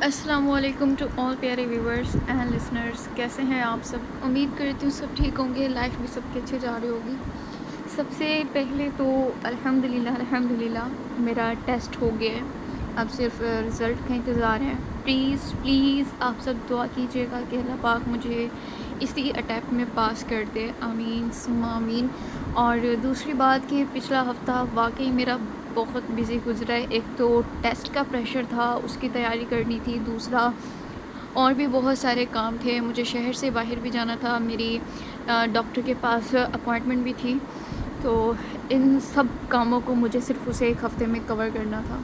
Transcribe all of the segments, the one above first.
السلام علیکم to all پیارے ویورز اینڈ لسنرز، کیسے ہیں آپ سب؟ امید کرتی ہوں سب ٹھیک ہوں گے، لائف بھی سب کی اچھے جا رہی ہوگی۔ سب سے پہلے تو الحمدللہ میرا ٹیسٹ ہو گیا ہے، اب صرف رزلٹ کا انتظار ہے۔ پلیز آپ سب دعا کیجیے گا کہ اللہ پاک مجھے اسی اٹیمپٹ میں پاس کر دے، آمین ثم آمین۔ اور دوسری بات کہ پچھلا ہفتہ واقعی میرا بہت بزی گزرا ہے۔ ایک تو ٹیسٹ کا پریشر تھا، اس کی تیاری کرنی تھی، دوسرا اور بھی بہت سارے کام تھے، مجھے شہر سے باہر بھی جانا تھا، میری ڈاکٹر کے پاس اپوائنٹمنٹ بھی تھی، تو ان سب کاموں کو مجھے صرف اسے ایک ہفتے میں کور کرنا تھا۔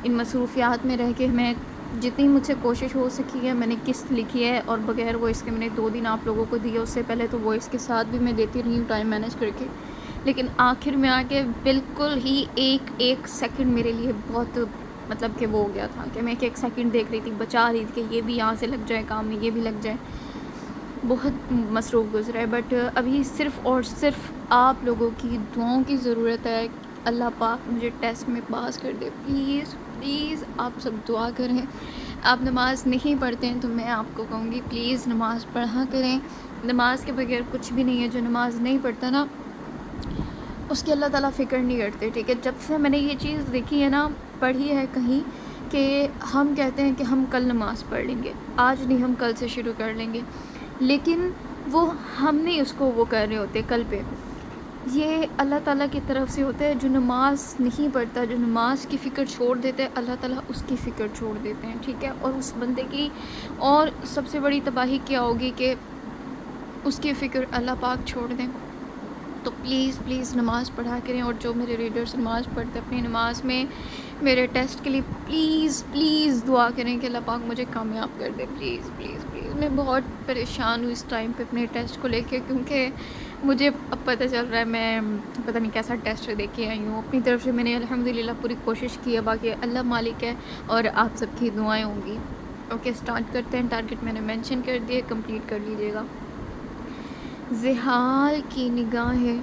ان مصروفیات میں رہ کے میں جتنی مجھ سے کوشش ہو سکی ہے میں نے قسط لکھی ہے، اور بغیر وائس کے میں نے 2 دن آپ لوگوں کو دیے، اس سے پہلے تو وائس کے ساتھ بھی میں دیتی رہی ہوں ٹائم مینیج کر کے، لیکن آخر میں آ کے بالکل ہی ایک سیکنڈ میرے لیے بہت مطلب کہ وہ ہو گیا تھا کہ میں ایک سیکنڈ دیکھ رہی تھی، بچا رہی تھی کہ یہ بھی یہاں سے لگ جائے کام میں، یہ بھی لگ جائے، بہت مصروف گزرا ہے۔ بٹ ابھی صرف اور صرف آپ لوگوں کی دعاؤں کی ضرورت ہے، اللہ پاک مجھے ٹیسٹ میں پاس کر دے، پلیز آپ سب دعا کریں۔ آپ نماز نہیں پڑھتے ہیں تو میں آپ کو کہوں گی پلیز نماز پڑھا کریں، نماز کے بغیر کچھ بھی نہیں ہے۔ جو نماز نہیں پڑھتا نا اس کی اللہ تعالیٰ فکر نہیں کرتے، ٹھیک ہے؟ جب سے میں نے یہ چیز دیکھی ہے نا، پڑھی ہے کہیں، کہ ہم کہتے ہیں کہ ہم کل نماز پڑھ لیں گے، آج نہیں ہم کل سے شروع کر لیں گے، لیکن وہ ہم نہیں اس کو وہ کر رہے ہوتے کل پہ، یہ اللہ تعالیٰ کی طرف سے ہوتا ہے۔ جو نماز نہیں پڑھتا، جو نماز کی فکر چھوڑ دیتا ہے، اللہ تعالیٰ اس کی فکر چھوڑ دیتے ہیں، ٹھیک ہے؟ اور اس بندے کی اور سب سے بڑی تباہی کیا ہوگی کہ اس کی فکر اللہ پاک چھوڑ دیں۔ تو پلیز نماز پڑھا کریں، اور جو میرے ریڈرز نماز پڑھتے ہیں اپنی نماز میں میرے ٹیسٹ کے لیے پلیز دعا کریں کہ اللہ پاک مجھے کامیاب کر دے، پلیز۔ میں بہت پریشان ہوں اس ٹائم پہ اپنے ٹیسٹ کو لے کے، کیونکہ مجھے اب پتہ چل رہا ہے میں پتہ نہیں کیسا ٹیسٹ دے کے آئی ہوں۔ اپنی طرف سے میں نے الحمدللہ پوری کوشش کی ہے، باقی اللہ مالک ہے اور آپ سب کی دعائیں ہوں گی۔ اوکے، سٹارٹ کرتے ہیں۔ ٹارگٹ میں نے مینشن کر دیے، کمپلیٹ کر لیجیے گا۔ زحال کی نگاہیں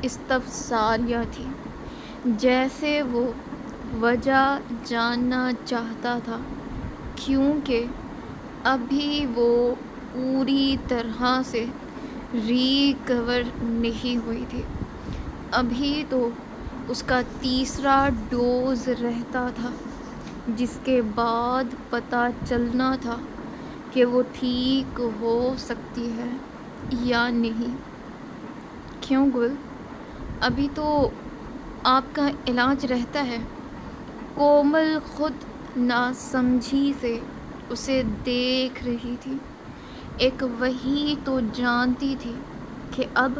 استفساریہ تھی، جیسے وہ وجہ جاننا چاہتا تھا، کیونکہ ابھی وہ پوری طرح سے ریکور نہیں ہوئی تھی، ابھی تو اس کا تیسرا ڈوز رہتا تھا، جس کے بعد پتہ چلنا تھا کہ وہ ٹھیک ہو سکتی ہے یا نہیں۔ کیوں گل؟ ابھی تو آپ کا علاج رہتا ہے۔ کومل خود ناسمجھی سے اسے دیکھ رہی تھی، ایک وہی تو جانتی تھی کہ اب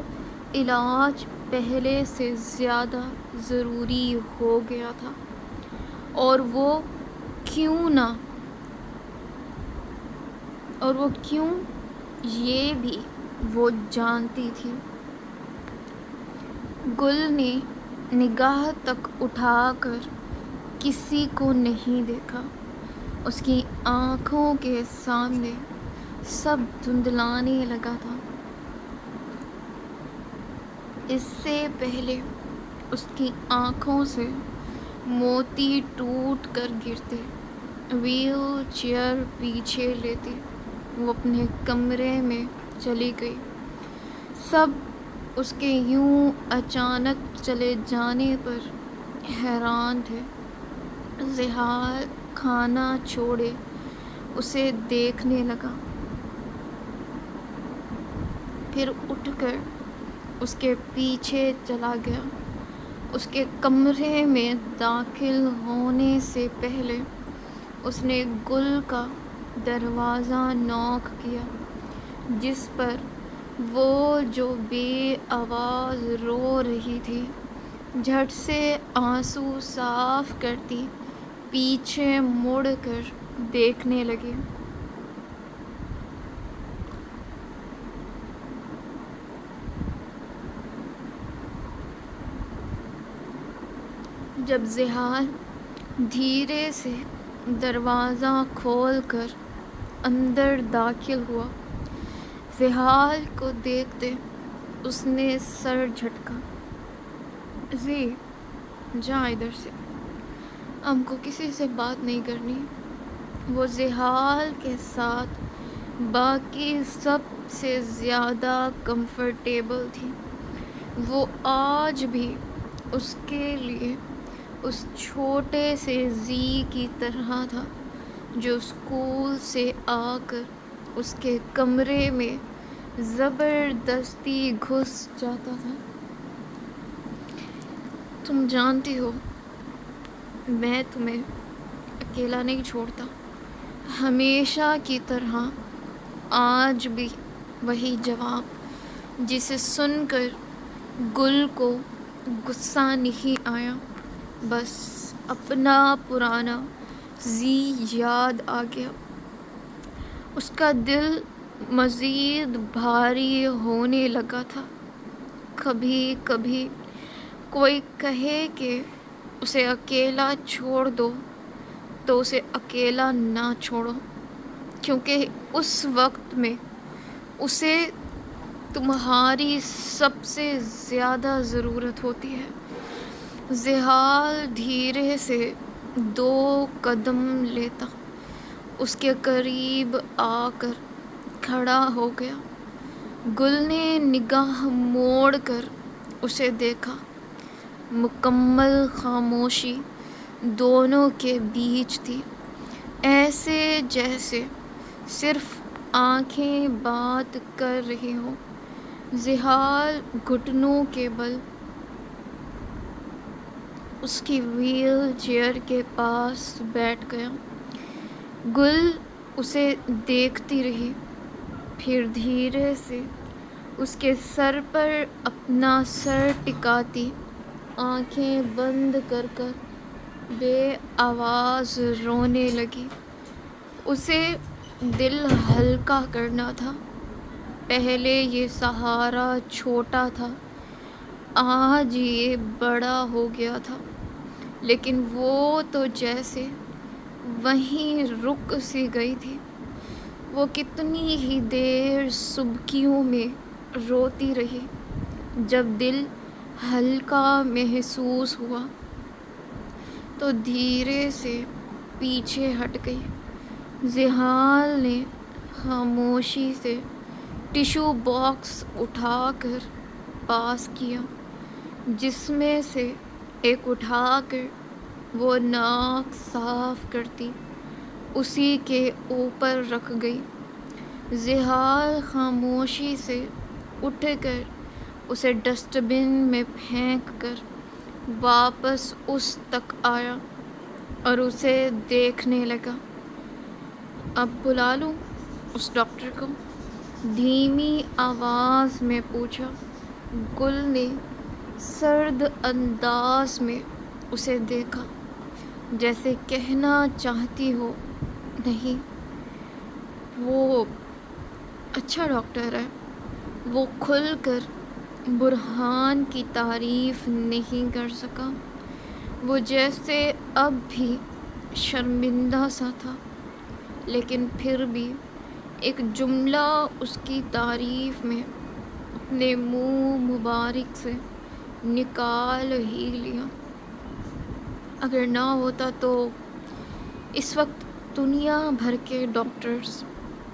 علاج پہلے سے زیادہ ضروری ہو گیا تھا، اور وہ کیوں یہ بھی وہ جانتی تھی۔ گل نے نگاہ تک اٹھا کر کسی کو نہیں دیکھا، اس کی آنکھوں کے سامنے سب دھندلانے لگا تھا۔ اس سے پہلے اس کی آنکھوں سے موتی ٹوٹ کر گرتے، ویل چیئر پیچھے لیتے وہ اپنے کمرے میں چلی گئی۔ سب اس کے یوں اچانک چلے جانے پر حیران تھے۔ زحال کھانا چھوڑے اسے دیکھنے لگا، پھر اٹھ کر اس کے پیچھے چلا گیا۔ اس کے کمرے میں داخل ہونے سے پہلے اس نے گل کا دروازہ نوک کیا، جس پر وہ جو بے آواز رو رہی تھی جھٹ سے آنسو صاف کرتی پیچھے مڑ کر دیکھنے لگی۔ جب زحال دھیرے سے دروازہ کھول کر اندر داخل ہوا، زحال کو دیکھتے اس نے سر جھٹکا۔ جا ادھر سے، ہم کو کسی سے بات نہیں کرنی۔ وہ زحال کے ساتھ باقی سب سے زیادہ کمفرٹیبل تھی۔ وہ آج بھی اس کے لیے اس چھوٹے سے زی کی طرح تھا جو اسکول سے آ کر اس کے کمرے میں زبردستی گھس جاتا تھا۔ تم جانتی ہو میں تمہیں اکیلا نہیں چھوڑتا، ہمیشہ کی طرح آج بھی وہی جواب، جسے سن کر گل کو غصہ نہیں آیا، بس اپنا پرانا زی یاد آ گیا۔ اس کا دل مزید بھاری ہونے لگا تھا۔ کبھی کبھی کوئی کہے کہ اسے اکیلا چھوڑ دو تو اسے اکیلا نہ چھوڑو، کیونکہ اس وقت میں اسے تمہاری سب سے زیادہ ضرورت ہوتی ہے۔ زحال دھیرے سے 2 قدم لیتا اس کے قریب آ کر کھڑا ہو گیا۔ گل نے نگاہ موڑ کر اسے دیکھا۔ مکمل خاموشی دونوں کے بیچ تھی، ایسے جیسے صرف آنکھیں بات کر رہی ہوں۔ زحال گھٹنوں کے بل اس کی وہیل چیئر کے پاس بیٹھ گیا۔ گل اسے دیکھتی رہی، پھر دھیرے سے اس کے سر پر اپنا سر ٹکاتی آنکھیں بند کر کر بے آواز رونے لگی۔ اسے دل ہلکا کرنا تھا۔ پہلے یہ سہارا چھوٹا تھا، آج یہ بڑا ہو گیا تھا، لیکن وہ تو جیسے وہیں رک سی گئی تھی۔ وہ کتنی ہی دیر سبکیوں میں روتی رہی۔ جب دل ہلکا محسوس ہوا تو دھیرے سے پیچھے ہٹ گئی۔ زحال نے خاموشی سے ٹشو باکس اٹھا کر پاس کیا، جس میں سے ایک اٹھا کر وہ ناک صاف کرتی اسی کے اوپر رکھ گئی۔ زحال خاموشی سے اٹھ کر اسے ڈسٹ بن میں پھینک کر واپس اس تک آیا اور اسے دیکھنے لگا۔ اب بلا لوں اس ڈاکٹر کو؟ دھیمی آواز میں پوچھا۔ گل نے سرد انداز میں اسے دیکھا، جیسے کہنا چاہتی ہو نہیں، وہ اچھا ڈاکٹر ہے۔ وہ کھل کر برہان کی تعریف نہیں کر سکا۔ وہ جیسے اب بھی شرمندہ سا تھا، لیکن پھر بھی ایک جملہ اس کی تعریف میں اپنے منہ مبارک سے نکال ہی لیا۔ اگر نہ ہوتا تو اس وقت دنیا بھر کے ڈاکٹرز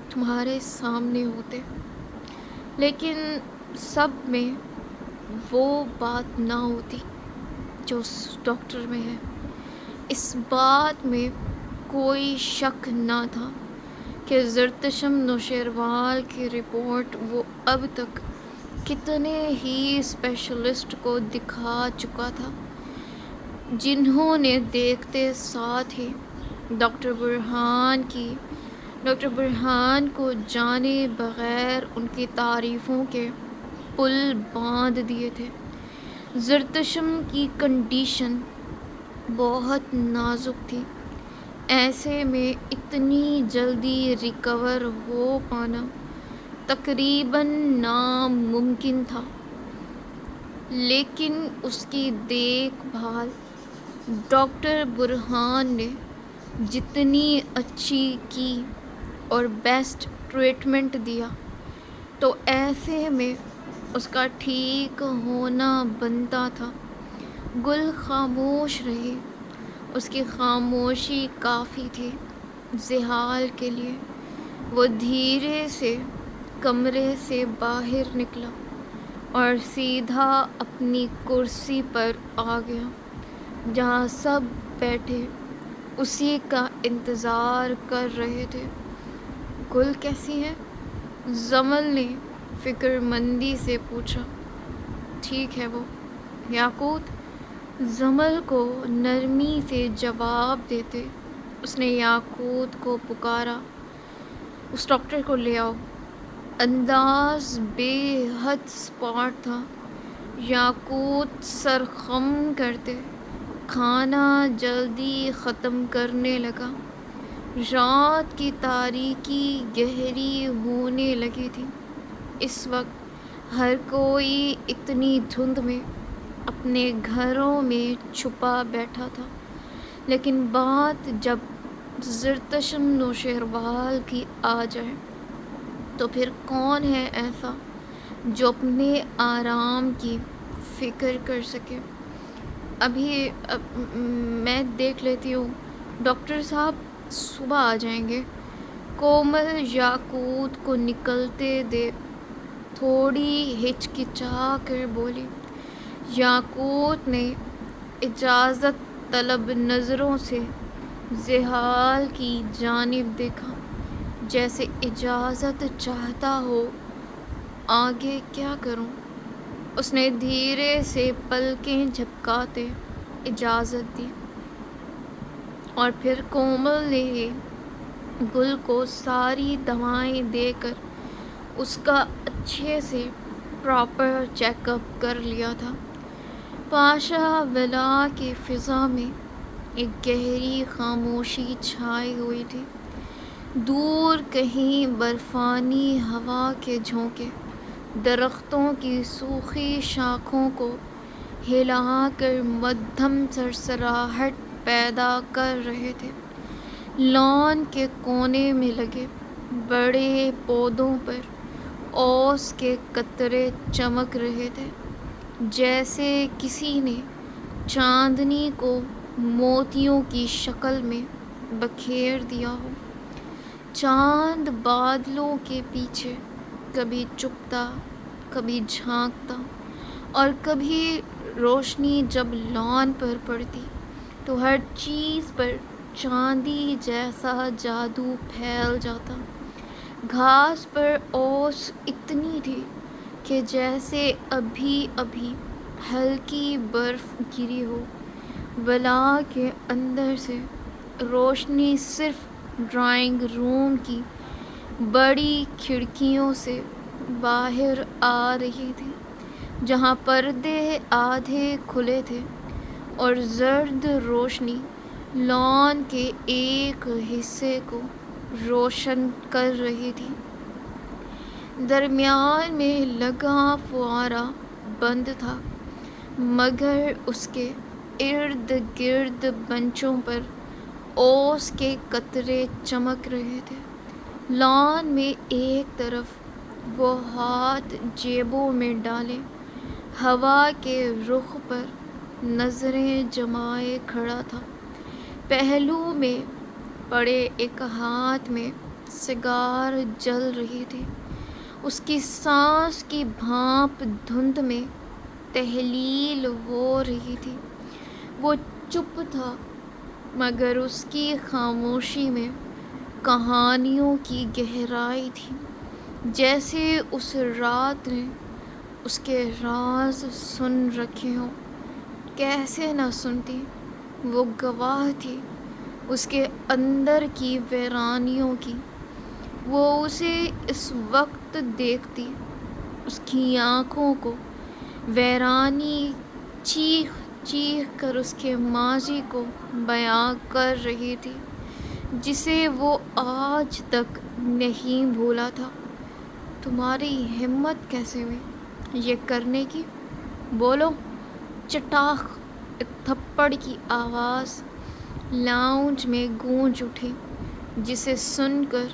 تمہارے سامنے ہوتے، لیکن سب میں وہ بات نہ ہوتی جو اس ڈاکٹر میں ہے۔ اس بات میں کوئی شک نہ تھا کہ زرتشم نوشیروال کی رپورٹ وہ اب تک کتنے ہی اسپیشلسٹ کو دکھا چکا تھا، جنہوں نے دیکھتے ساتھ ہی ڈاکٹر برہان کو جانے بغیر ان کی تعریفوں کے پل باندھ دیے تھے۔ زرتشم کی کنڈیشن بہت نازک تھی، ایسے میں اتنی جلدی ریکور ہو پانا تقریباً ناممکن تھا، لیکن اس کی دیکھ بھال ڈاکٹر برہان نے جتنی اچھی کی اور بیسٹ ٹریٹمنٹ دیا تو ایسے میں اس کا ٹھیک ہونا بنتا تھا۔ گل خاموش رہی، اس کی خاموشی کافی تھی۔ زحال کے لیے وہ دھیرے سے کمرے سے باہر نکلا اور سیدھا اپنی کرسی پر آ گیا جہاں سب بیٹھے اسی کا انتظار کر رہے تھے۔ گل کیسی ہے؟ زمل نے فکر مندی سے پوچھا۔ ٹھیک ہے وہ۔ یاقوت زمل کو نرمی سے جواب دیتے اس نے یاقوت کو پکارا، اس ڈاکٹر کو لے آؤ۔ انداز بے حد سپاٹ تھا۔ یاقوت سرخم کرتے کھانا جلدی ختم کرنے لگا۔ رات کی تاریکی گہری ہونے لگی تھی۔ اس وقت ہر کوئی اتنی دھند میں اپنے گھروں میں چھپا بیٹھا تھا، لیکن بات جب زرتشم نوشہروال کی آ جائے تو پھر کون ہے ایسا جو اپنے آرام کی فکر کر سکے؟ ابھی میں دیکھ لیتی ہوں، ڈاکٹر صاحب صبح آ جائیں گے۔ کومل یاقوت کو نکلتے دے تھوڑی ہچکچا کر بولی۔ یاقوت نے اجازت طلب نظروں سے زحال کی جانب دیکھا، جیسے اجازت چاہتا ہو۔ آگے کیا کروں؟ اس نے دھیرے سے پلکیں جھپکاتے اجازت دی، اور پھر کومل نے گل کو ساری دوائیں دے کر اس کا اچھے سے پراپر چیک اپ کر لیا تھا۔ پاشا ولا کی فضا میں ایک گہری خاموشی چھائی ہوئی تھی۔ دور کہیں برفانی ہوا کے جھونکے درختوں کی سوکھی شاخوں کو ہلا کر مدھم سرسراہٹ پیدا کر رہے تھے۔ لان کے کونے میں لگے بڑے پودوں پر اوس کے قطرے چمک رہے تھے، جیسے کسی نے چاندنی کو موتیوں کی شکل میں بکھیر دیا ہو۔ چاند بادلوں کے پیچھے کبھی چھپتا، کبھی جھانکتا، اور کبھی روشنی جب لان پر پڑتی تو ہر چیز پر چاندی جیسا جادو پھیل جاتا۔ گھاس پر اوس اتنی تھی کہ جیسے ابھی ابھی ہلکی برف گری ہو۔ ولا کے اندر سے روشنی صرف ڈرائنگ روم کی بڑی کھڑکیوں سے باہر آ رہی تھی، جہاں پردے آدھے کھلے تھے اور زرد روشنی لان کے ایک حصے کو روشن کر رہی تھی۔ درمیان میں لگا فوارہ بند تھا، مگر اس کے ارد گرد بنچوں پر اوس کے قطرے چمک رہے تھے۔ لان میں ایک طرف وہ ہاتھ جیبوں میں ڈالے ہوا کے رخ پر نظریں جمائے کھڑا تھا۔ پہلو میں پڑے ایک ہاتھ میں سگار جل رہی تھی۔ اس کی سانس کی بھاپ دھند میں تحلیل ہو رہی تھی۔ وہ چپ تھا، مگر اس کی خاموشی میں کہانیوں کی گہرائی تھی، جیسے اس رات نے اس کے راز سن رکھے ہوں۔ کیسے نہ سنتی؟ وہ گواہ تھی اس کے اندر کی ویرانیوں کی۔ وہ اسے اس وقت دیکھتی، اس کی آنکھوں کو ویرانی چیخ چیخ کر اس کے ماضی کو بیان کر رہی تھی، جسے وہ آج تک نہیں بھولا تھا۔ تمہاری ہمت کیسے ہوئی یہ کرنے کی؟ بولو۔ چٹاخ ایک تھپڑ کی آواز لاؤنج میں گونج اٹھی، جسے سن کر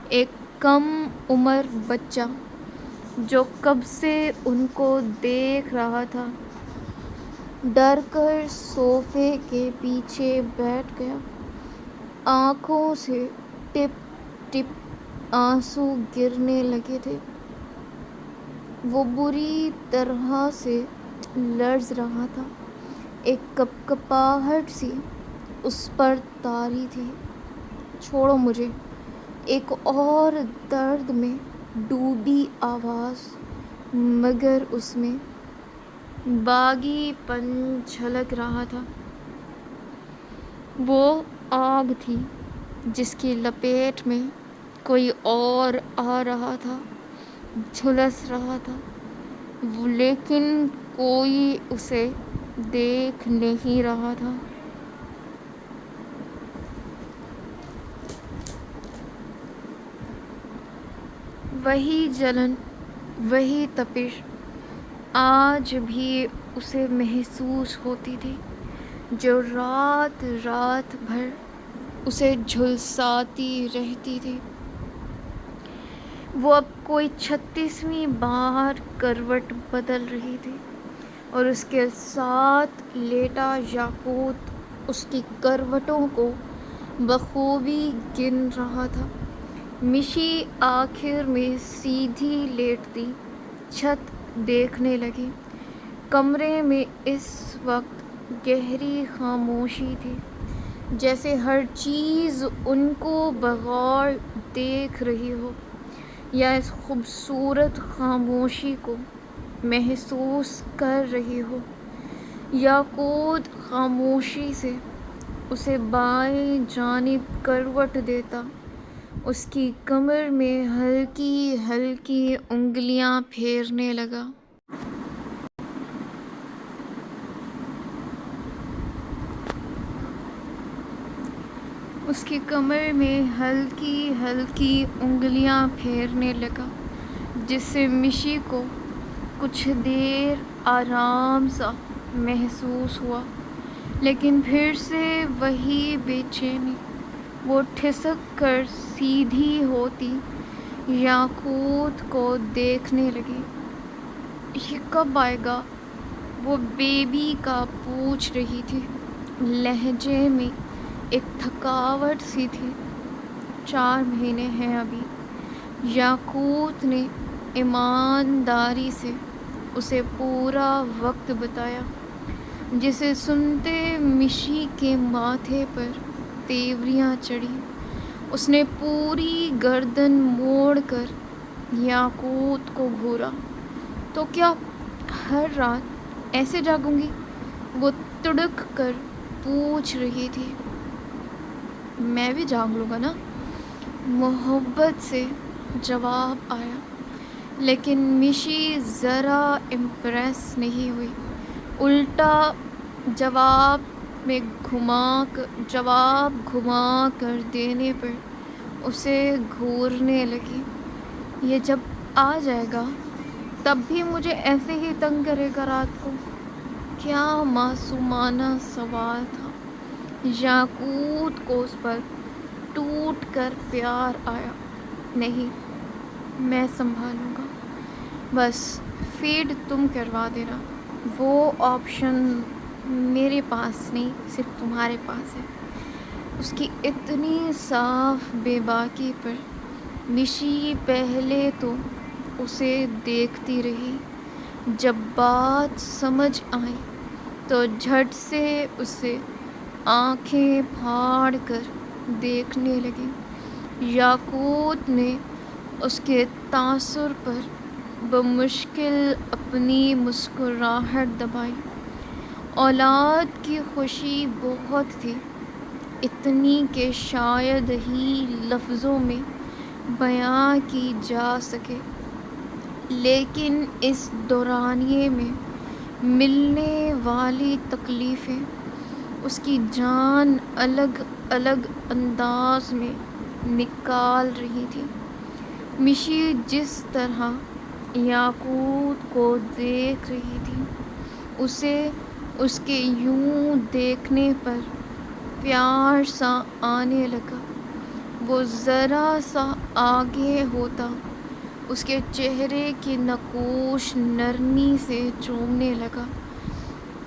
ایک کم عمر بچہ جو کب سے ان کو دیکھ رہا تھا ڈر کر صوفے کے پیچھے بیٹھ گیا۔ آنکھوں سے ٹپ ٹپ آنسو گرنے لگے تھے۔ وہ بری طرح سے لرز رہا تھا، ایک کپکپاہٹ سی اس پر طاری تھی۔ چھوڑو مجھے، ایک اور درد میں ڈوبی آواز، مگر اس میں باغی پن جھلک رہا تھا۔ وہ آگ تھی جس کی لپیٹ میں کوئی اور آ رہا تھا، جھلس رہا تھا، لیکن کوئی اسے دیکھ نہیں رہا تھا۔ وہی جلن، وہی تپش آج بھی اسے محسوس ہوتی تھی، جو رات رات بھر اسے جھلساتی رہتی تھی۔ وہ اب کوئی 36ویں بار کروٹ بدل رہی تھی اور اس کے ساتھ لیٹا یاقوت اس کی کروٹوں کو بخوبی گن رہا تھا۔ مشی آخر میں سیدھی لیٹتی چھت دیکھنے لگی۔ کمرے میں اس وقت گہری خاموشی تھی، جیسے ہر چیز ان کو بغور دیکھ رہی ہو یا اس خوبصورت خاموشی کو محسوس کر رہی ہو۔ یاقوت خاموشی سے اسے بائیں جانب کروٹ دیتا، اس کی کمر میں ہلکی ہلکی انگلیاں پھیرنے لگا۔ اس کی کمر میں ہلکی ہلکی انگلیاں پھیرنے لگا، جس سے مشی کو کچھ دیر آرام سا محسوس ہوا، لیکن پھر سے وہی بے چینی۔ وہ ٹھسک کر سیدھی ہوتی یاقوت کو دیکھنے لگی۔ یہ کب آئے گا؟ وہ بیبی کا پوچھ رہی تھی، لہجے میں ایک تھکاوٹ سی تھی۔ 4 مہینے ہیں ابھی، یاقوت نے ایمانداری سے اسے پورا وقت بتایا، جسے سنتے مشی کے ماتھے پر تیوریاں چڑھی۔ اس نے پوری گردن موڑ کر یاقوت کو گھورا۔ تو کیا ہر رات ایسے جاگوں گی؟ وہ تڑک کر پوچھ رہی تھی۔ میں بھی جاگ لوں گا نا، محبت سے جواب آیا، لیکن مشی ذرا امپریس نہیں ہوئی، الٹا جواب گھما کر دینے پر اسے گھورنے لگی۔ یہ جب آ جائے گا تب بھی مجھے ایسے ہی تنگ کرے گا رات کو؟ کیا معصومانہ سوال تھا۔ یاقوت کو اس پر ٹوٹ کر پیار آیا۔ نہیں، میں سنبھالوں گا، بس فیڈ تم کروا دینا۔ وہ آپشن میرے پاس نہیں، صرف تمہارے پاس ہے۔ اس کی اتنی صاف بے باکی پر مشی پہلے تو اسے دیکھتی رہی، جب بات سمجھ آئی تو جھٹ سے اسے آنکھیں پھاڑ کر دیکھنے لگی۔ یاقوت نے اس کے تاثر پر بمشکل اپنی مسکراہٹ دبائی۔ اولاد کی خوشی بہت تھی، اتنی کہ شاید ہی لفظوں میں بیاں کی جا سکے، لیکن اس دورانیے میں ملنے والی تکلیفیں اس کی جان الگ الگ انداز میں نکال رہی تھی۔ مشی جس طرح یاقوت کو دیکھ رہی تھی، اسے اس کے یوں دیکھنے پر پیار سا آنے لگا۔ وہ ذرا سا آگے ہوتا، اس کے چہرے کی نقوش نرمی سے چومنے لگا۔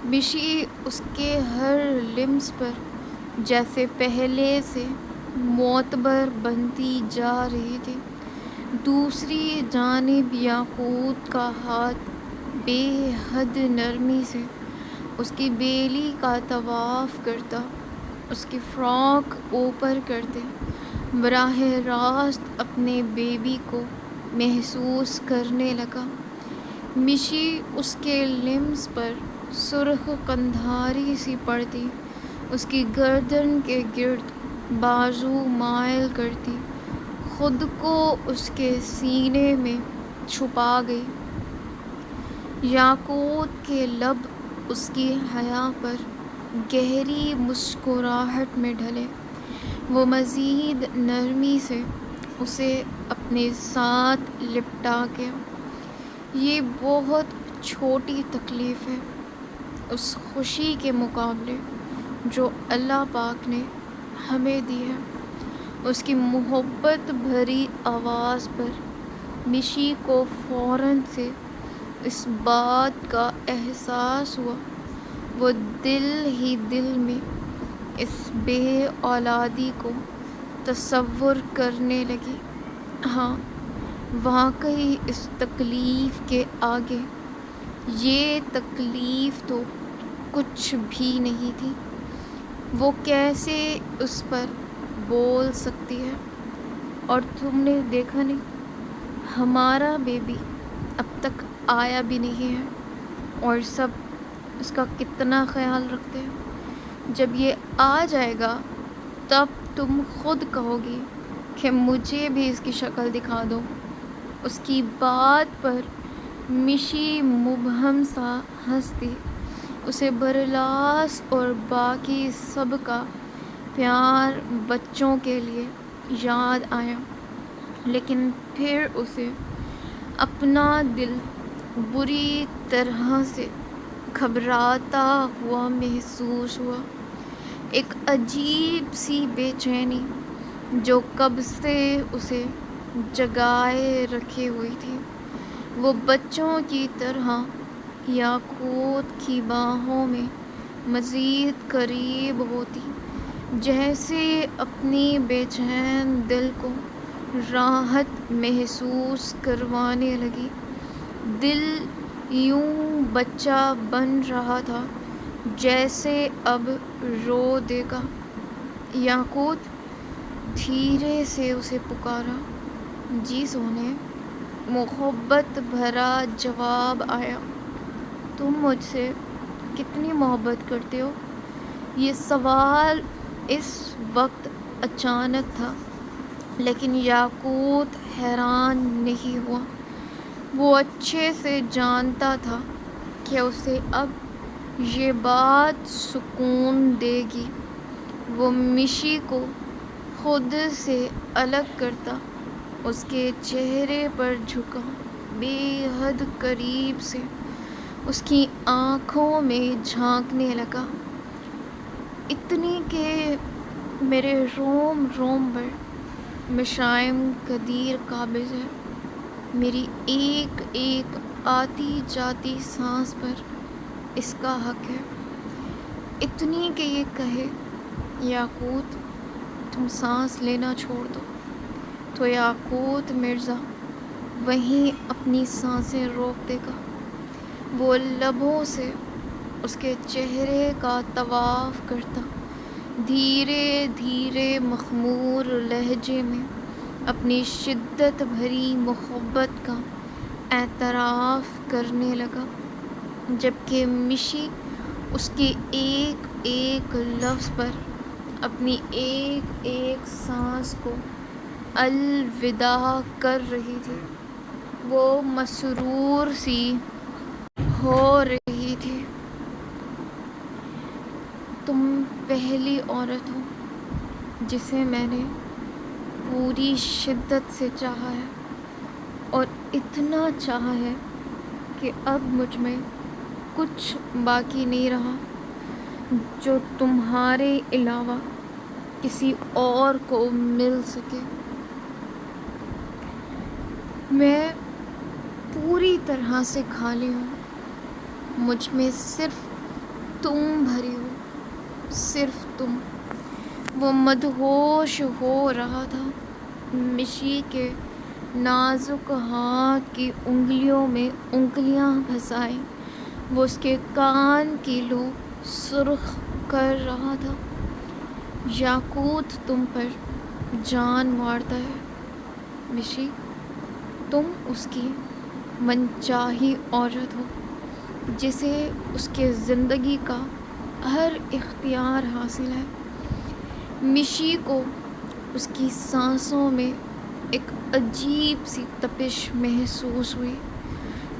مشی اس کے ہر لمس پر جیسے پہلے سے معتبر بنتی جا رہی تھی۔ دوسری جانب یاقوت کا ہاتھ بے حد نرمی سے اس کی بیلی کا طواف کرتا، اس کی فراک اوپر کرتے براہ راست اپنے بیبی کو محسوس کرنے لگا۔ مشی اس کے لمس پر سرخ قندھاری سی پڑتی، اس کی گردن کے گرد بازو مائل کرتی، خود کو اس کے سینے میں چھپا گئی۔ یاقوت کے لب اس کی حیا پر گہری مسکراہٹ میں ڈھلے۔ وہ مزید نرمی سے اسے اپنے ساتھ لپٹا گیا۔ یہ بہت چھوٹی تکلیف ہے اس خوشی کے مقابلے جو اللہ پاک نے ہمیں دی ہے۔ اس کی محبت بھری آواز پر مشی کو فوراً سے اس بات کا احساس ہوا۔ وہ دل ہی دل میں اس بے اولادی کو تصور کرنے لگی۔ ہاں، واقعی اس تکلیف کے آگے یہ تکلیف تو کچھ بھی نہیں تھی۔ وہ کیسے اس پر بول سکتی ہے؟ اور تم نے دیکھا نہیں، ہمارا بیبی اب تک آیا بھی نہیں ہے اور سب اس کا کتنا خیال رکھتے ہیں۔ جب یہ آ جائے گا تب تم خود کہو گی کہ مجھے بھی اس کی شکل دکھا دو۔ اس کی بات پر مشی مبہم سا ہنستی۔ اسے برلاس اور باقی سب کا پیار بچوں کے لیے یاد آیا، لیکن پھر اسے اپنا دل بری طرح سے گھبراتا ہوا محسوس ہوا۔ ایک عجیب سی بے چینی جو کب سے اسے جگائے رکھے ہوئی تھی، وہ بچوں کی طرح یاقوت کی باہوں میں مزید قریب ہوتی، جیسے اپنی بے چین دل کو راحت محسوس کروانے لگی۔ دل یوں بچہ بن رہا تھا جیسے اب رو دے گا۔ یاقوت دھیرے سے اسے پکارا۔ جی سونے، محبت بھرا جواب آیا۔ تم مجھ سے کتنی محبت کرتے ہو؟ یہ سوال اس وقت اچانک تھا، لیکن یاقوت حیران نہیں ہوا۔ وہ اچھے سے جانتا تھا کہ اسے اب یہ بات سکون دے گی۔ وہ مشی کو خود سے الگ کرتا، اس کے چہرے پر جھکا، بے حد قریب سے اس کی آنکھوں میں جھانکنے لگا، اتنی کہ میرے روم روم پر مشائم قدیر قابض ہے، میری ایک ایک آتی جاتی سانس پر اس کا حق ہے۔ اتنی کہ یہ کہے، یاقوت تم سانس لینا چھوڑ دو، تو یاقوت مرزا وہیں اپنی سانسیں روک دے گا۔ وہ لبوں سے اس کے چہرے کا طواف کرتا، دھیرے دھیرے مخمور لہجے میں اپنی شدت بھری محبت کا اعتراف کرنے لگا، جبکہ مشی اس کے ایک ایک لفظ پر اپنی ایک ایک سانس کو الوداع کر رہی تھی۔ وہ مسرور سی ہو رہی تھی۔ تم پہلی عورت ہو جسے میں نے پوری شدت سے چاہا ہے، اور اتنا چاہا ہے کہ اب مجھ میں کچھ باقی نہیں رہا جو تمہارے علاوہ کسی اور کو مل سکے۔ میں پوری طرح سے خالی ہوں، مجھ میں صرف تم بھری ہو، صرف تم۔ وہ مدہوش ہو رہا تھا، مشی کے نازک ہاتھ کی انگلیوں میں انگلیاں پھنسائے وہ اس کے کان کی لو سرخ کر رہا تھا۔ یاقوت تم پر جان مارتا ہے مشی، تم اس کی منچاہی عورت ہو جسے اس کے زندگی کا ہر اختیار حاصل ہے۔ مشی کو اس کی سانسوں میں ایک عجیب سی تپش محسوس ہوئی۔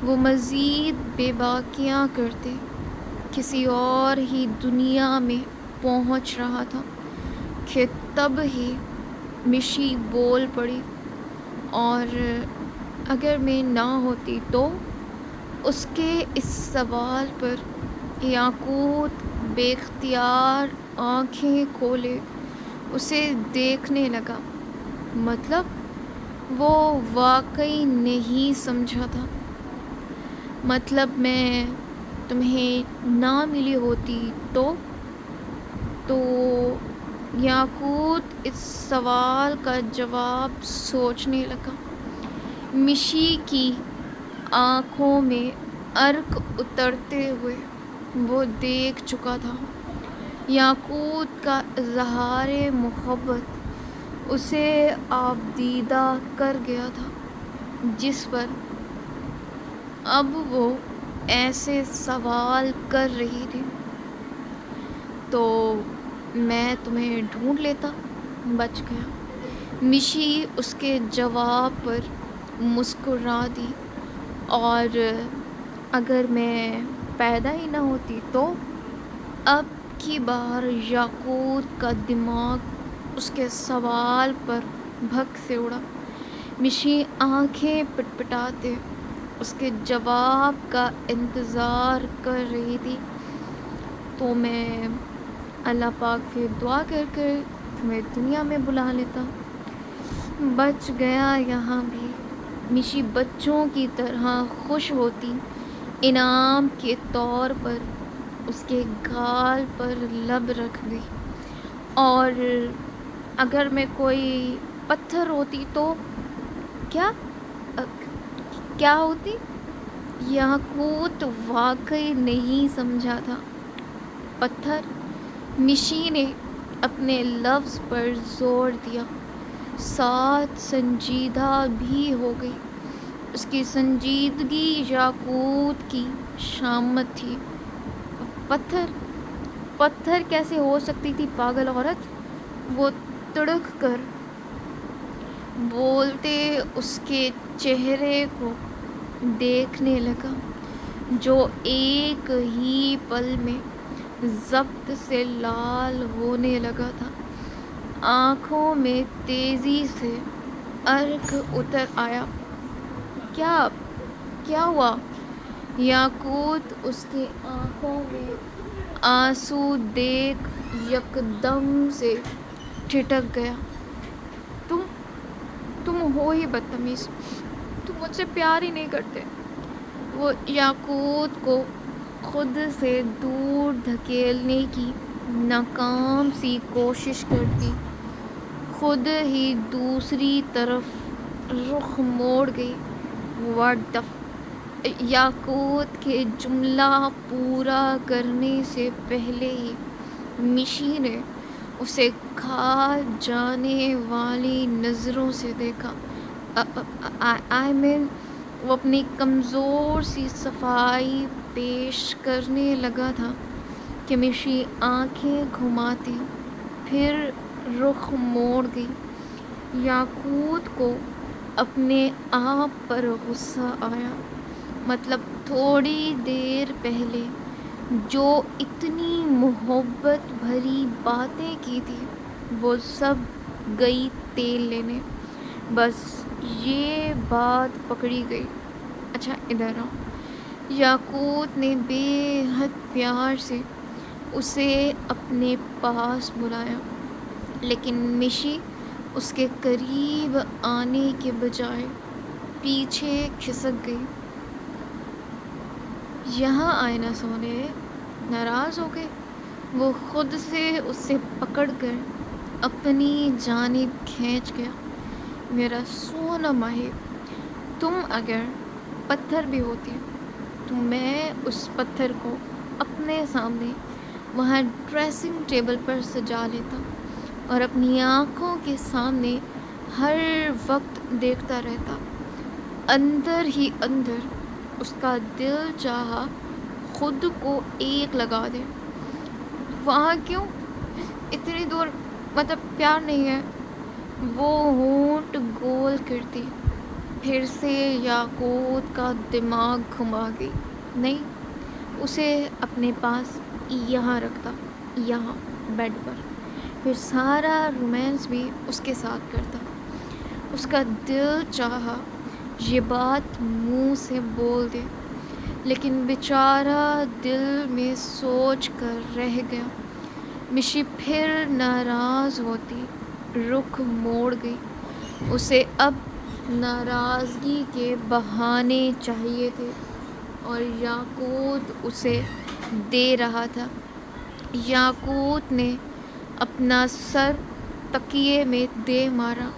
وہ مزید بے باکیاں کرتے کسی اور ہی دنیا میں پہنچ رہا تھا کہ تب ہی مشی بول پڑی، اور اگر میں نہ ہوتی تو؟ اس کے اس سوال پر یاقوت بے اختیار آنکھیں کھولے اسے دیکھنے لگا۔ مطلب وہ واقعی نہیں سمجھا تھا۔ مطلب میں تمہیں نہ ملی ہوتی تو؟ یاقوت اس سوال کا جواب سوچنے لگا۔ مشی کی آنکھوں میں ارق اترتے ہوئے وہ دیکھ چکا تھا۔ یاقوت کا اظہار محبت اسے آبدیدہ کر گیا تھا، جس پر اب وہ ایسے سوال کر رہی تھی۔ تو میں تمہیں ڈھونڈ لیتا، بچ گیا۔ مشی اس کے جواب پر مسکرا دی، اور اگر میں پیدا ہی نہ ہوتی تو؟ اب کی بار یاقوت کا دماغ اس کے سوال پر بھگ سے اڑا۔ مشی آنکھیں پٹپٹاتے اس کے جواب کا انتظار کر رہی تھی۔ تو میں اللہ پاک سے دعا کر کر تمہیں دنیا میں بلا لیتا، بچ گیا یہاں بھی۔ مشی بچوں کی طرح خوش ہوتی انعام کے طور پر اس کے گال پر لب رکھ گئی۔ اور اگر میں کوئی پتھر ہوتی تو؟ کیا ہوتی؟ یاقوت واقعی نہیں سمجھا تھا۔ پتھر؟ مشی نے اپنے لفظ پر زور دیا، ساتھ سنجیدہ بھی ہو گئی۔ اس کی سنجیدگی یاقوت کی شامت تھی۔ پتھر کیسے ہو سکتی تھی پاگل عورت؟ وہ تڑک کر بولتے اس کے چہرے کو دیکھنے لگا، جو ایک ہی پل میں ضبط سے لال ہونے لگا تھا۔ آنکھوں میں تیزی سے ارق اتر آیا۔ کیا ہوا؟ یاقوت اس کی آنکھوں میں آنسو دیکھ یکدم سے ٹھٹک گیا۔ تم ہو ہی بدتمیز، تم مجھ سے پیار ہی نہیں کرتے۔ وہ یاقوت کو خود سے دور دھکیلنے کی ناکام سی کوشش کرتی خود ہی دوسری طرف رخ موڑ گئی۔ یاقوت کے جملہ پورا کرنے سے پہلے ہی مشی نے اسے کھا جانے والی نظروں سے دیکھا۔ وہ اپنی کمزور سی صفائی پیش کرنے لگا تھا کہ مشی آنکھیں گھماتی پھر رخ موڑ گئی۔ یاقوت کو اپنے آپ پر غصہ آیا۔ مطلب تھوڑی دیر پہلے جو اتنی محبت بھری باتیں کی تھی وہ سب گئی تیل لینے۔ بس یہ بات پکڑی گئی۔ اچھا ادھر آؤ۔ یاقوت نے بے حد پیار سے اسے اپنے پاس بلایا، لیکن مشی اس کے قریب آنے کے بجائے پیچھے کھسک گئی۔ یہاں آئے نا سونے، ناراض ہو گئے؟ وہ خود سے اسے پکڑ کر اپنی جانب کھینچ گیا۔ میرا سونا ماہی، تم اگر پتھر بھی ہوتی تو میں اس پتھر کو اپنے سامنے وہاں ڈریسنگ ٹیبل پر سجا لیتا اور اپنی آنکھوں کے سامنے ہر وقت دیکھتا رہتا۔ اندر ہی اندر اس کا دل چاہا خود کو ایک لگا دے۔ وہاں کیوں اتنی دور، مطلب پیار نہیں ہے؟ وہ ہونٹ گول کرتی، پھر سے یاقوت کا دماغ گھما گئی۔ نہیں، اسے اپنے پاس یہاں رکھتا، یہاں بیڈ پر، پھر سارا رومانس بھی اس کے ساتھ کرتا۔ اس کا دل چاہا یہ بات منہ سے بول دے، لیکن بیچارہ دل میں سوچ کر رہ گیا۔ مشی پھر ناراض ہوتی رخ موڑ گئی۔ اسے اب ناراضگی کے بہانے چاہیے تھے اور یاقوت اسے دے رہا تھا۔ یاقوت نے اپنا سر تکیے میں دے مارا۔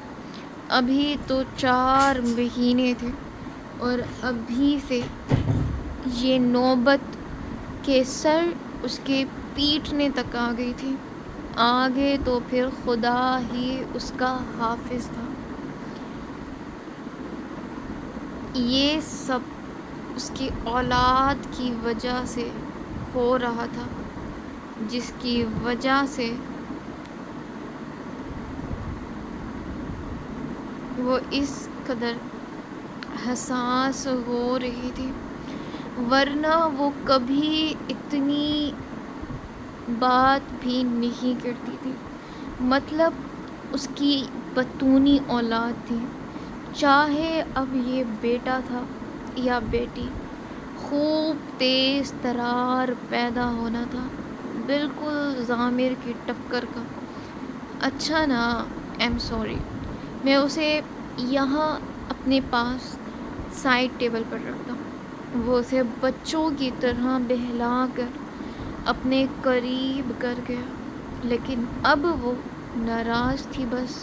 ابھی تو 4 مہینے تھے اور ابھی سے یہ نوبت کہ سر اس کے پیٹنے تک آ گئی تھی۔ آگے تو پھر خدا ہی اس کا حافظ تھا۔ یہ سب اس کی اولاد کی وجہ سے ہو رہا تھا، جس کی وجہ سے وہ اس قدر حساس ہو رہی تھی، ورنہ وہ کبھی اتنی بات بھی نہیں کرتی تھی۔ مطلب اس کی بطونی اولاد تھی، چاہے اب یہ بیٹا تھا یا بیٹی، خوب تیز ترار پیدا ہونا تھا، بالکل ضامر کی ٹکر کا۔ اچھا نا، ایم سوری، میں اسے یہاں اپنے پاس سائڈ ٹیبل پر رکھتا۔ وہ اسے بچوں کی طرح بہلا کر اپنے قریب کر گیا، لیکن اب وہ ناراض تھی بس،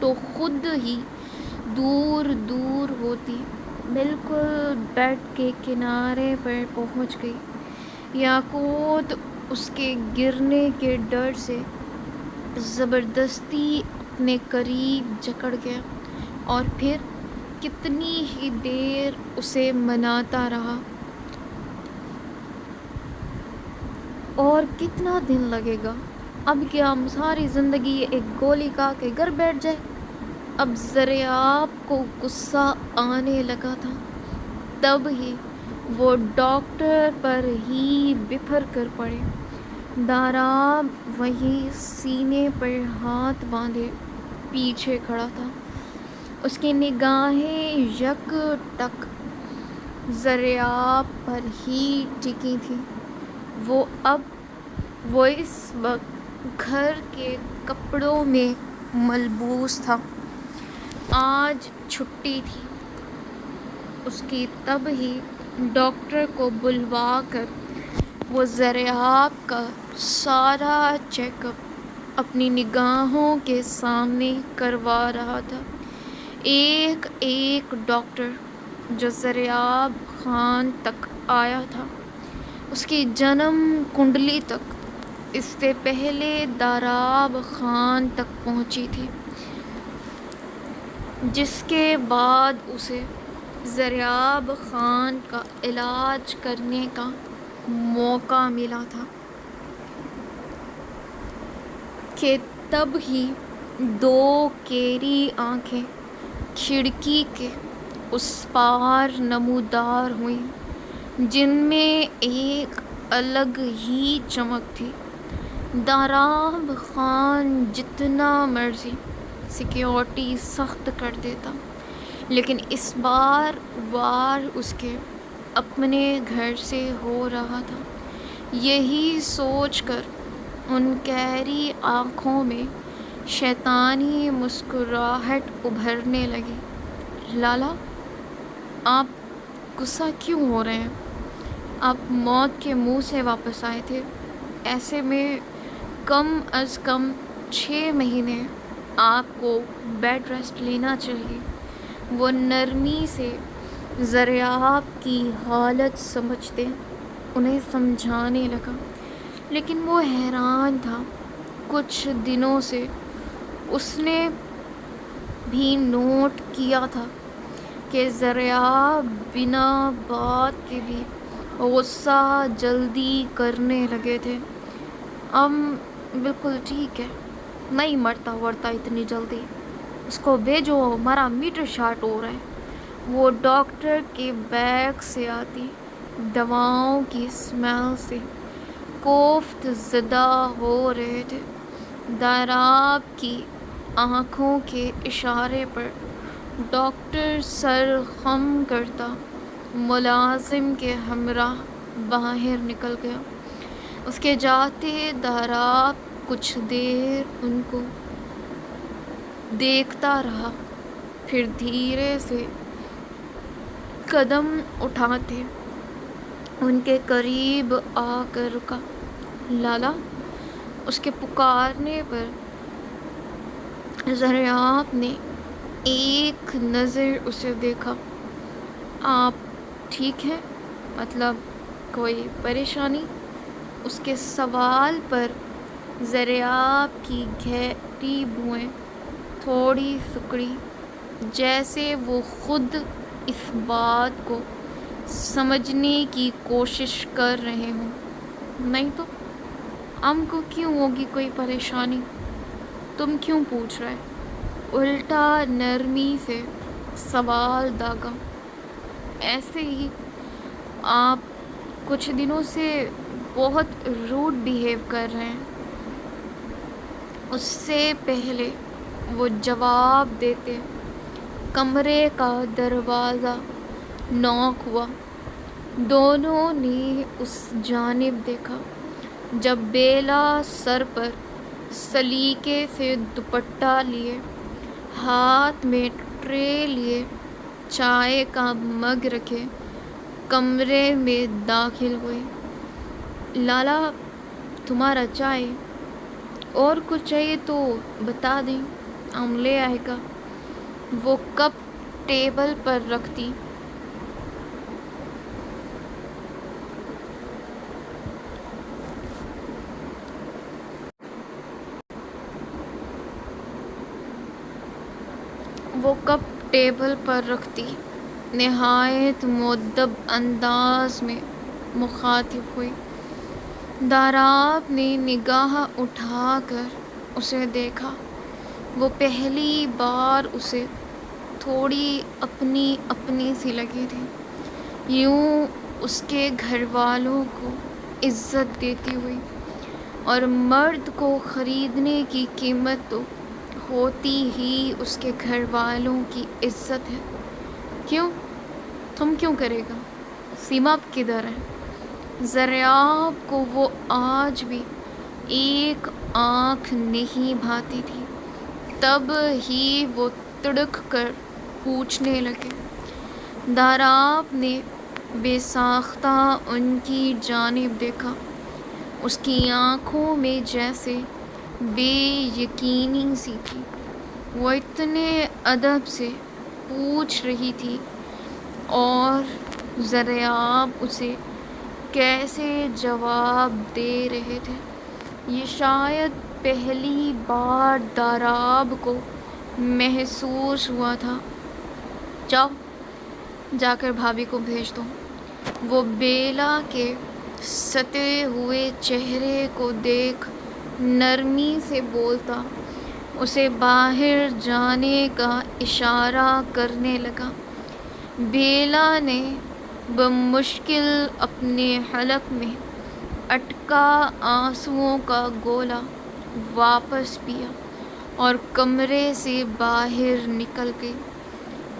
تو خود ہی دور دور ہوتی، بالکل بیڈ کے کنارے پر پہنچ گئی۔ یاقوت اس کے گرنے کے ڈر سے زبردستی اپنے قریب جکڑ گیا اور پھر کتنی ہی دیر اسے مناتا رہا۔ اور کتنا دن لگے گا؟ اب کیا ہم ساری زندگی ایک گولی کھا کے گھر بیٹھ جائے؟ اب ذریعاب کو غصہ آنے لگا تھا، تب ہی وہ ڈاکٹر پر ہی بپھر کر پڑے۔ داراب وہیں سینے پر ہاتھ باندھے پیچھے کھڑا تھا، اس کی نگاہیں یک ٹک ذریعاب پر ہی ٹکی تھیں۔ وہ اس وقت گھر کے کپڑوں میں ملبوس تھا۔ آج چھٹی تھی اس کی، تب ہی ڈاکٹر کو بلوا کر وہ ذریعاب کا سارا چیک اپ اپنی نگاہوں کے سامنے کروا رہا تھا۔ ایک ایک ڈاکٹر جو ذریعاب خان تک آیا تھا، اس کی جنم کنڈلی تک اس سے پہلے داراب خان تک پہنچی تھی، جس کے بعد اسے ذریعاب خان کا علاج کرنے کا موقع ملا تھا کہ تب ہی 2 کیری آنکھیں کھڑکی کے اس پار نمودار ہوئیں، جن میں ایک الگ ہی چمک تھی۔ داراب خان جتنا مرضی سیکیورٹی سخت کر دیتا، لیکن اس بار وار اس کے اپنے گھر سے ہو رہا تھا۔ یہی سوچ کر ان کیری آنکھوں میں شیطانی مسکراہٹ ابھرنے لگی۔ لالا، آپ غصہ کیوں ہو رہے ہیں؟ آپ موت کے منہ سے واپس آئے تھے، ایسے میں کم از کم 6 مہینے آپ کو بیڈ ریسٹ لینا چاہیے۔ وہ نرمی سے ذریعہ کی حالت سمجھتے انہیں سمجھانے لگا، لیکن وہ حیران تھا۔ کچھ دنوں سے اس نے بھی نوٹ کیا تھا کہ ذریعہ بنا بات کے بھی غصہ جلدی کرنے لگے تھے۔ بالکل ٹھیک ہے، نہیں مرتا ورتا اتنی جلدی، اس کو بھیجو، ہمارا میٹر شارٹ ہو رہا ہے۔ وہ ڈاکٹر کے بیگ سے آتی دواؤں کی اسمیل سے کوفت زدہ ہو رہے تھے۔ داراب کی آنکھوں کے اشارے پر ڈاکٹر سر خم کرتا ملازم کے ہمراہ باہر نکل گیا۔ اس کے جاتے داراب کچھ دیر ان کو دیکھتا رہا، پھر دھیرے سے قدم اٹھاتے ان کے قریب آ کر رکا۔ لالا، اس کے پکارنے پر ذریعہ نے ایک نظر اسے دیکھا۔ آپ ٹھیک ہیں؟ مطلب کوئی پریشانی؟ اس کے سوال پر ذریعہ کی گہری بوئیں تھوڑی سکڑی، جیسے وہ خود اس بات کو سمجھنے کی کوشش کر رہے ہوں۔ نہیں تو ہم کو کیوں ہوگی کوئی پریشانی؟ تم کیوں پوچھ رہے؟ الٹا نرمی سے سوال داغا۔ ایسے ہی، آپ کچھ دنوں سے بہت روڈ بیہیو کر رہے ہیں۔ اس سے پہلے وہ جواب دیتے کمرے کا دروازہ نوک ہوا۔ دونوں نے اس جانب دیکھا جب بیلا سر پر سلیقے سے دوپٹہ لیے، ہاتھ میں ٹرے لیے، چائے کا مگ رکھے کمرے میں داخل ہوئے۔ لالا، تمہارا چائے؟ اور کچھ چاہیے تو بتا دیں، ہم لے آئے گا۔ وہ کپ ٹیبل پر رکھتی نہایت مؤدب انداز میں مخاطب ہوئی۔ داراب نے نگاہ اٹھا کر اسے دیکھا۔ وہ پہلی بار اسے تھوڑی اپنی سی لگی تھی، یوں اس کے گھر والوں کو عزت دیتی ہوئی۔ اور مرد کو خریدنے کی قیمت تو ہوتی ہی اس کے گھر والوں کی عزت ہے۔ کیوں؟ تم کیوں کرے گا؟ سیما اب کدھر ہے؟ ذریعہ کو وہ آج بھی ایک آنکھ نہیں بھاتی تھی۔ تب ہی وہ تڑک کر پوچھنے لگے۔ داراب نے بے ساختہ ان کی جانب دیکھا۔ اس کی آنکھوں میں جیسے بے یقینی سی تھی۔ وہ اتنے ادب سے پوچھ رہی تھی اور ذریعہ اسے کیسے جواب دے رہے تھے۔ یہ شاید پہلی بار داراب کو محسوس ہوا تھا۔ جاؤ، جا کر بھابھی کو بھیج دو۔ وہ بیلا کے ستے ہوئے چہرے کو دیکھ نرمی سے بولتا اسے باہر جانے کا اشارہ کرنے لگا۔ بیلا نے بمشکل اپنے حلق میں اٹکا آنسوؤں کا گولا واپس پیا اور کمرے سے باہر نکل گئی۔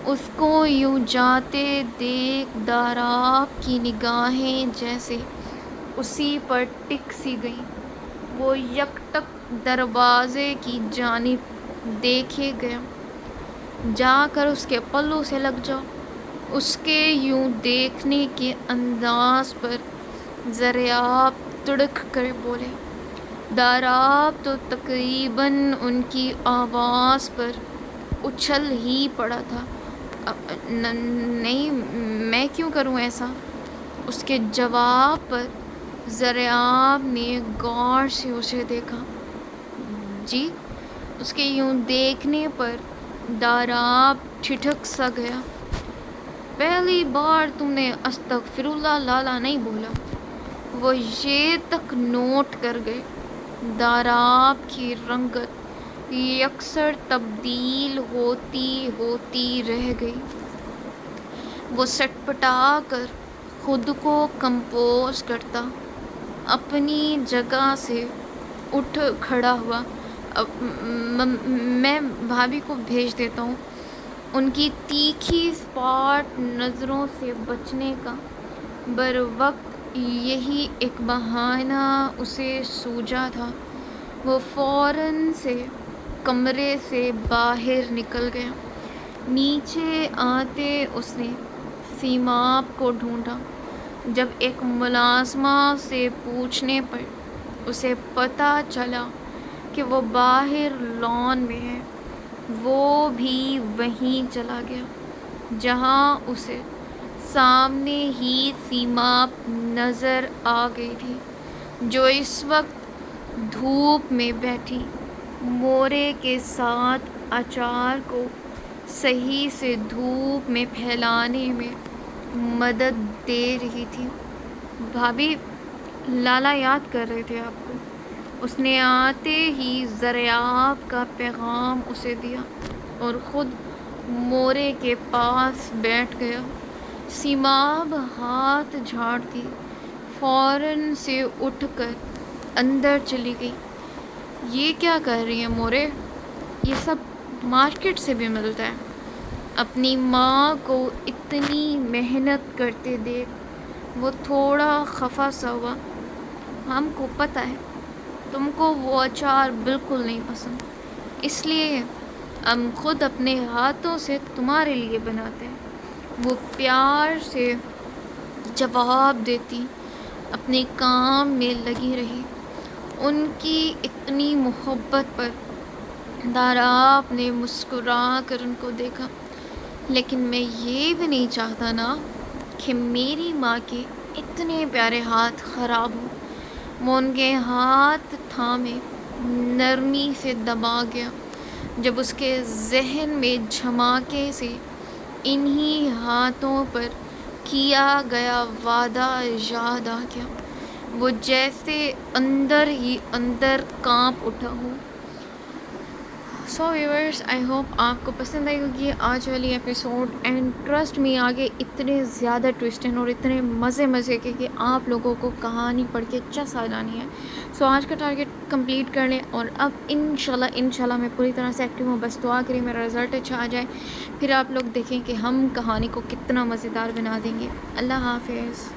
اس کو یوں جاتے دیکھ داراب کی نگاہیں جیسے اسی پر ٹک سی گئیں۔ وہ یک ٹک دروازے کی جانب دیکھے گیا۔ جا کر اس کے پلو سے لگ جاؤ۔ اس کے یوں دیکھنے کے انداز پر ذریعہ تڑک کر بولے۔ داراب تو تقریباً ان کی آواز پر اچھل ہی پڑا تھا۔ نہیں، میں کیوں کروں ایسا؟ اس کے جواب پر ضریاب نے غور سے اسے دیکھا۔ جی؟ اس کے یوں دیکھنے پر داراب ٹھٹک سا گیا۔ پہلی بار تم نے استغفر اللہ لالا نہیں بولا۔ وہ یہ تک نوٹ کر گئے۔ داراب کی رنگت یکسر تبدیل ہوتی رہ گئی۔ وہ سٹپٹا کر خود کو کمپوز کرتا اپنی جگہ سے اٹھ کھڑا ہوا۔ میں بھابھی کو بھیج دیتا ہوں۔ ان کی تیکھی اسپاٹ نظروں سے بچنے کا بروقت یہی ایک بہانہ اسے سوجا تھا۔ وہ فوراً سے کمرے سے باہر نکل گیا۔ نیچے آتے اس نے سیماب کو ڈھونڈا۔ جب ایک ملازمہ سے پوچھنے پر اسے پتہ چلا کہ وہ باہر لان میں ہے، وہ بھی وہیں چلا گیا جہاں اسے سامنے ہی سیماب نظر آ گئی تھی، جو اس وقت دھوپ میں بیٹھی مورے کے ساتھ اچار کو صحیح سے دھوپ میں پھیلانے میں مدد دے رہی تھی۔ بھابھی، لالا یاد کر رہے تھے آپ کو۔ اس نے آتے ہی ضریاب کا پیغام اسے دیا اور خود مورے کے پاس بیٹھ گیا۔ سیماب ہاتھ جھاڑتی فوراً سے اٹھ کر اندر چلی گئی۔ یہ کیا کر رہی ہیں مورے؟ یہ سب مارکیٹ سے بھی ملتا ہے۔ اپنی ماں کو اتنی محنت کرتے دیکھ وہ تھوڑا خفا سا ہوا۔ ہم کو پتہ ہے تم کو وہ اچار بالکل نہیں پسند، اس لیے ہم خود اپنے ہاتھوں سے تمہارے لیے بناتے ہیں، وہ پیار سے جواب دیتی اپنے کام میں لگی رہی۔ ان کی اتنی محبت پر داراب نے مسکرا کر ان کو دیکھا۔ لیکن میں یہ بھی نہیں چاہتا نا کہ میری ماں کے اتنے پیارے ہاتھ خراب ہوں۔ وہ ان کے ہاتھ تھامے نرمی سے دبا گیا جب اس کے ذہن میں جھماکے سے انہی ہاتھوں پر کیا گیا وعدہ یاد آ گیا۔ وہ جیسے اندر ہی اندر کانپ اٹھا ہو۔ سو ویورز، آئی ہوپ آپ کو پسند آئی ہوگی آج والی ایپیسوڈ، اینڈ ٹرسٹ می آگے اتنے زیادہ ٹوسٹن اور اتنے مزے کے کہ آپ لوگوں کو کہانی پڑھ کے چس آ جانی ہے۔ سو آج کا ٹارگیٹ کمپلیٹ کر لیں اور اب انشاءاللہ میں پوری طرح سے ایکٹیو ہوں۔ بس دعا کریں میرا رزلٹ اچھا آ جائے، پھر آپ لوگ دیکھیں کہ ہم کہانی کو کتنا مزیدار بنا دیں گے۔ اللہ حافظ۔